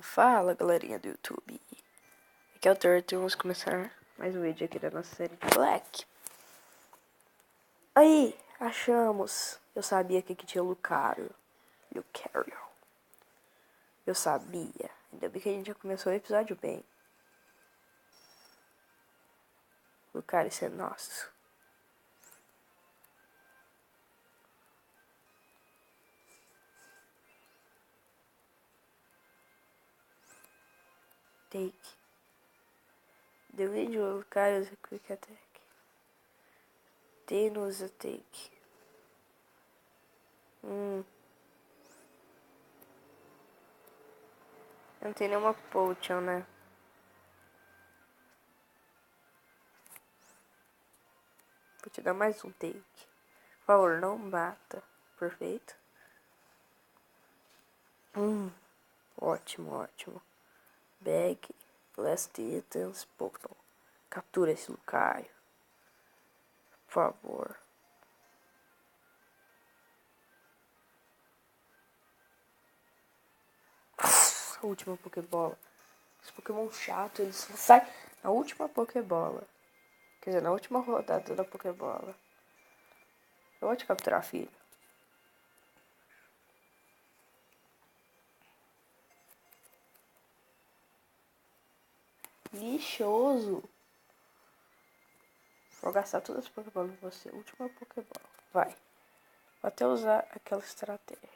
Fala, galerinha do YouTube. Aqui é o Turtle, vamos começar mais um vídeo aqui da nossa série de Black. Aí, achamos. Eu sabia que aqui tinha o Lucario. Eu sabia. Ainda bem que a gente já começou o episódio bem. Lucario, isso é nosso. Take. The video Lucario usa Quick Attack. Tem usa Take. Não tem nenhuma potion, né? Vou te dar mais um take. Por favor, não mata. Perfeito. Ótimo, ótimo. Bag, Last Items, Pokémon. Captura esse Lucario. Por favor. A última Pokébola. Esse Pokémon chato, ele só sai na última Pokébola. Quer dizer, na última rodada da Pokébola. Eu vou te capturar, filho. Lixoso. Vou gastar todas as Pokébolas em você. Última Pokébola. Vai. Vou até usar aquela estratégia.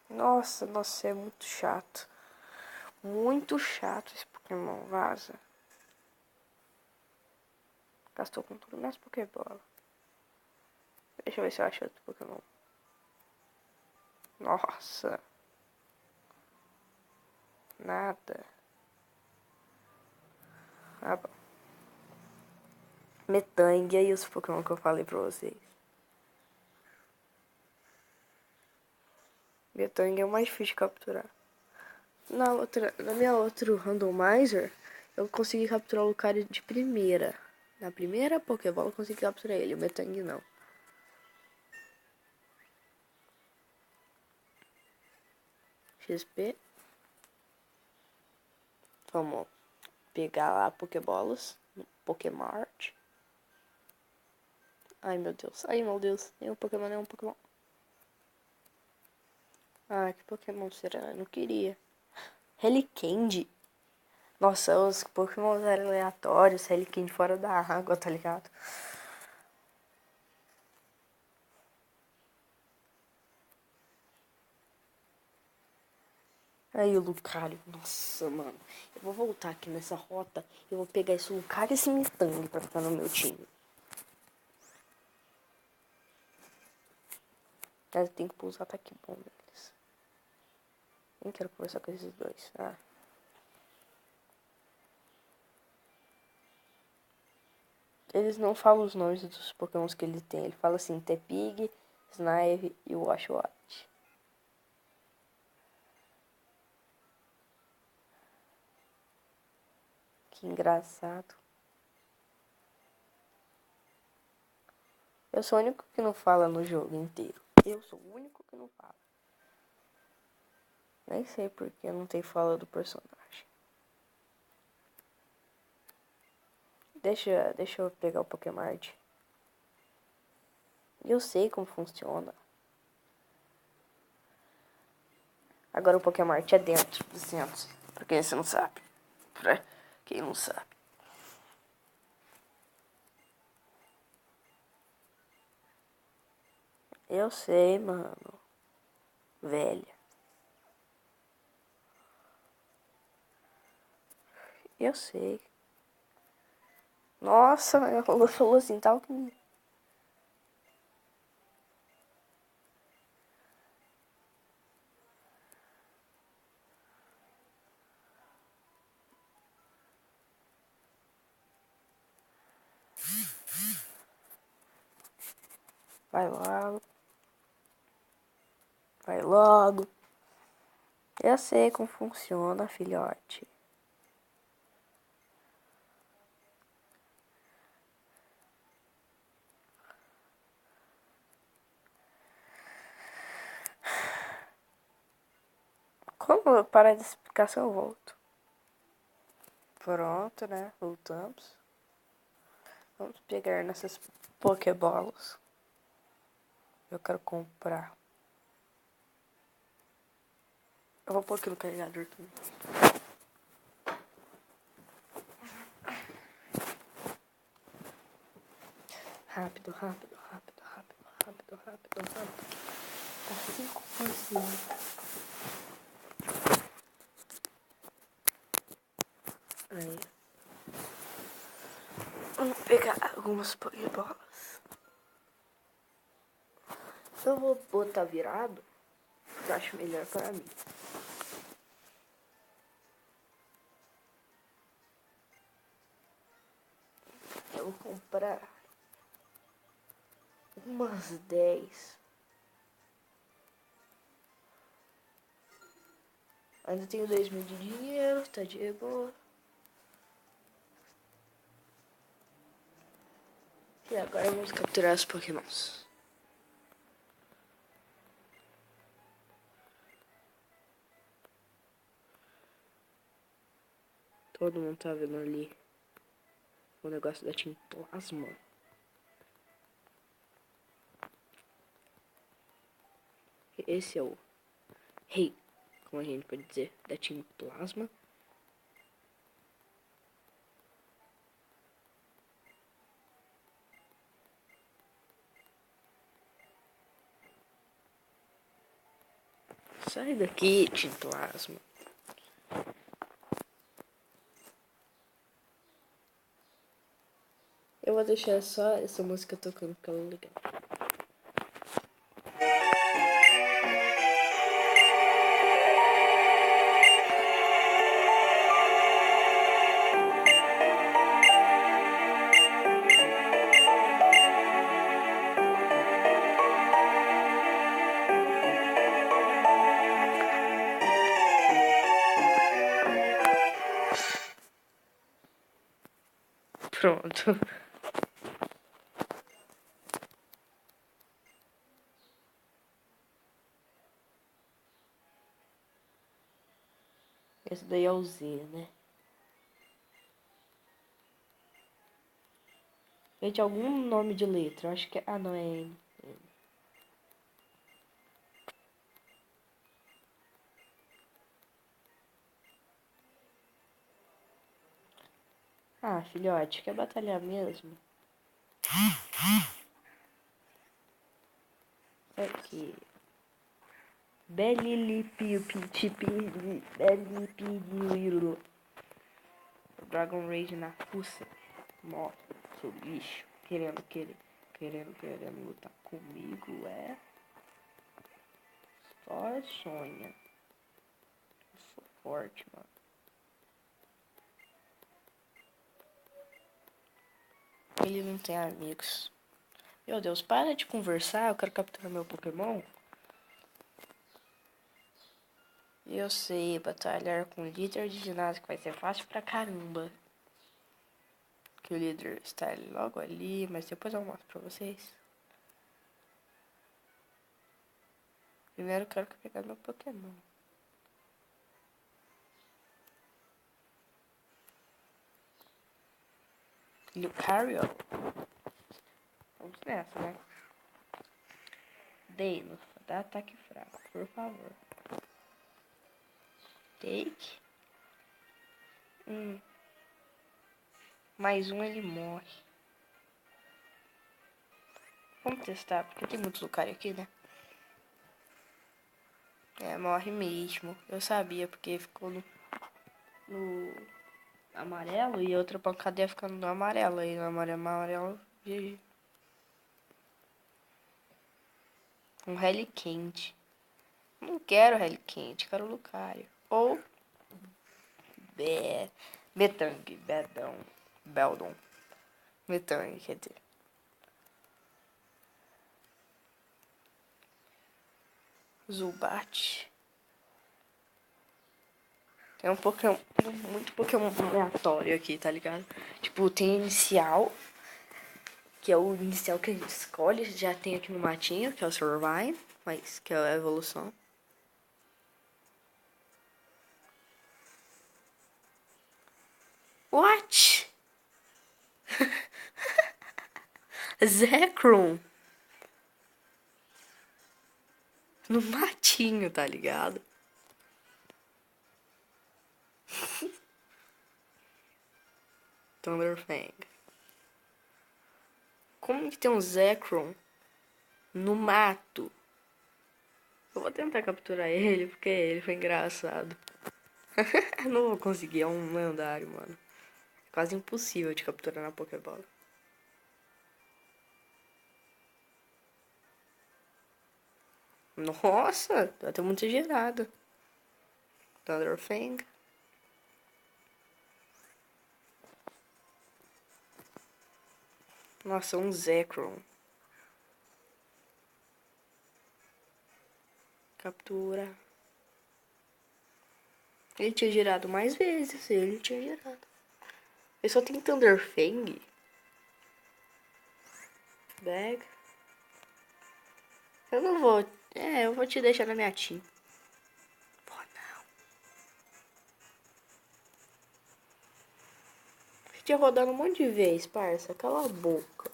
Nossa, é muito chato. Muito chato esse Pokémon. Vaza. Gastou com tudo minhas Pokébola. Deixa eu ver se eu acho outro Pokémon. Nossa. Nada. Ah, bom. Metang, e aí os Pokémon que eu falei pra vocês. Metang é o mais difícil de capturar. Na minha outra randomizer, eu consegui capturar o Lucario de primeira. Na primeira Pokébola eu consegui capturar ele, o Metang não. XP. Vamos pegar lá Pokébolas. Pokémart. Ai meu Deus, nenhum Pokémon. Ah, que Pokémon será? Eu não queria. Relicandy. Nossa, os Pokémon eram aleatórios, Relicandy fora da água, tá ligado? Aí o Lucario, nossa, mano. Eu vou voltar aqui nessa rota e eu vou pegar esse Lucario e esse Metang pra ficar no meu time. Mas eu tenho que usar ataque bom neles. Nem quero conversar com esses dois. Ah. Eles não falam os nomes dos Pokémons que ele tem. Ele fala assim, Tepig, Snipe e Washwatch. Que engraçado. Eu sou o único que não fala no jogo inteiro. Eu sou o único que não fala. Nem sei porque não tem fala do personagem. Deixa eu pegar o Pokémart. Eu sei como funciona. Agora o Pokémart é dentro do centro. Pra quem você não sabe. Pra quem não sabe. Eu sei, mano. Velha. Eu sei. Nossa, ela falou assim, tal que... Vai logo. Vai logo. Eu sei como funciona, filhote. Como eu parar de explicação, eu volto. Pronto, né? Voltamos. Vamos pegar nessas Pokébolas. Eu quero comprar. Eu vou pôr aqui no carregador também. Rápido, rápido, rápido, rápido, rápido, rápido, rápido. Tá 5%. Aí. Vamos pegar algumas Pokébolas. Eu vou botar virado, porque eu acho melhor pra mim. Eu vou comprar umas 10. Ainda tenho 2.000 de dinheiro, tá de boa. E agora vamos capturar os Pokémons. Todo mundo tá vendo ali o negócio da Team Plasma. Esse é o rei, como a gente pode dizer, da Team Plasma. Sai daqui, Team Plasma. Eu vou deixar só essa música tocando porque ela é legal. Pronto. Esse daí é o Z, né? Gente, algum nome de letra. Eu acho que é... Ah, não, é N. Ah, filhote, quer batalhar mesmo? Aqui. Belilipiupitipili. Belipidilo. Dragon Rage na fuça. Morre, seu lixo. Querendo lutar comigo, é? Só sonha. Eu sou forte, mano. Ele não tem amigos. Meu Deus, para de conversar, eu quero capturar meu Pokémon. Eu sei, batalhar com o líder de ginásio vai ser fácil pra caramba. Que o líder está logo ali, mas depois eu mostro pra vocês. Primeiro eu quero pegar meu Pokémon. Lucario. Vamos nessa, né? Deino, dá ataque fraco, por favor. Take. Mais um ele morre. Vamos testar, porque tem muitos Lucario aqui, né? É, morre mesmo. Eu sabia, porque ficou no amarelo e a outra pancada ia ficando no amarelo. Aí no amarelo, GG. Um Reliquente. Não quero Reliquente, quero Lucario. Ou Metang, Beldon. Metang, quer dizer. Zubat. Tem um Pokémon, muito Pokémon aleatório aqui, tá ligado? Tipo, tem inicial, que é o inicial que a gente escolhe. Já tem aqui no matinho, que é o Survive, mas que é a evolução. What? Zekrom. No matinho, tá ligado? Thunderfang. Como que tem um Zekrom no mato? Eu vou tentar capturar ele, porque ele foi engraçado. Não vou conseguir, é um lendário, mano. É quase impossível de capturar na Pokébola. Nossa, tá até muito gerado. Thunderfang. Nossa, um Zekrom. Captura. Ele tinha girado mais vezes, ele tinha girado. Ele só tem Thunderfang. Bag. Eu não vou... eu vou te deixar na minha team. Pô, não. Fiquei rodando um monte de vez, parça. Cala a boca.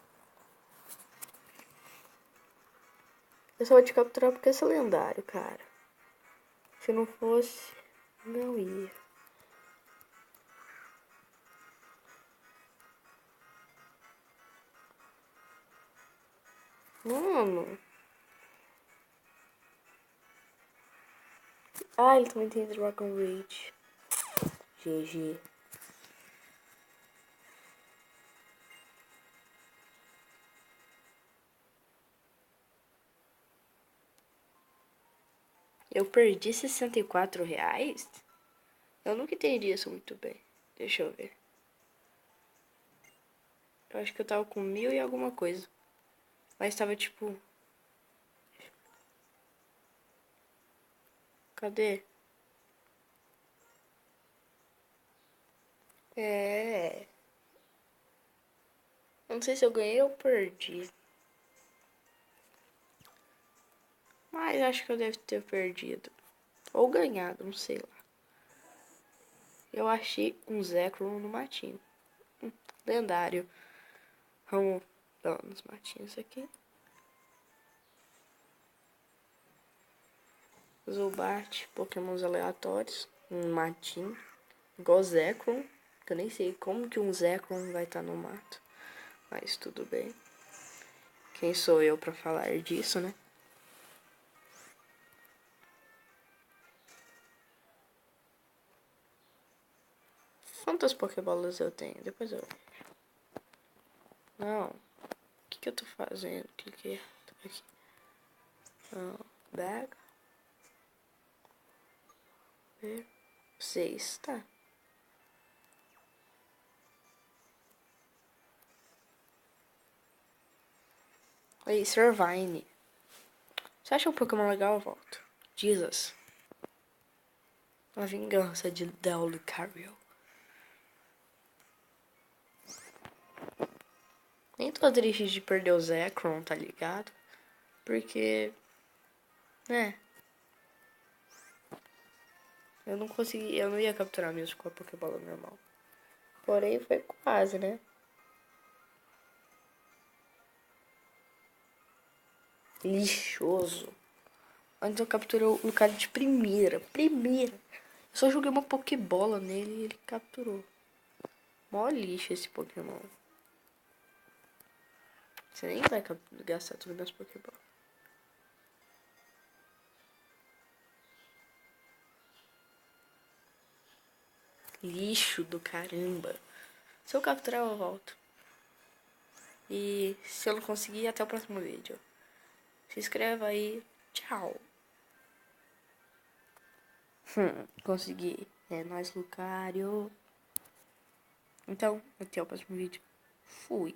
Eu só vou te capturar porque esse é lendário, cara. Se não fosse, não ia. Mano. Ah, ele também tem Dragon Rage. GG. Eu perdi R$ 64? Eu nunca entendi isso muito bem. Deixa eu ver. Eu acho que eu tava com 1000 e alguma coisa. Mas tava tipo... Cadê? É... Eu não sei se eu ganhei ou perdi. Mas acho que eu devo ter perdido. Ou ganhado, não sei lá. Eu achei um Zekrom no matinho. Lendário. Vamos dar nos matinhos aqui. Zubat, pokémons aleatórios. Um matinho. Igual Zekrom. Que eu nem sei como que um Zekrom vai estar no mato. Mas tudo bem. Quem sou eu pra falar disso, né? Quantas pokébolas eu tenho? Depois eu vejo. Não. O que eu tô fazendo? Cliquei aqui. Não. Bag. 6, tá. Aí, Servine. Você acha um Pokémon legal? Eu volto. Jesus. A vingança de Del Lucario. Nem tô triste de perder o Zekrom, tá ligado? Porque... né? Eu não consegui... Eu não ia capturar mesmo com a Pokébola normal. Porém, foi quase, né? Lixoso. Antes eu capturei o Lucario de primeira. Primeira. Eu só joguei uma Pokébola nele e ele capturou. Mó lixo esse Pokémon. Você nem vai gastar tudo nas Pokébolas. Lixo do caramba. Se eu capturar, eu volto. E se eu não conseguir, até o próximo vídeo. Se inscreva aí. Tchau. Consegui. É nóis, Lucario. Então, até o próximo vídeo. Fui.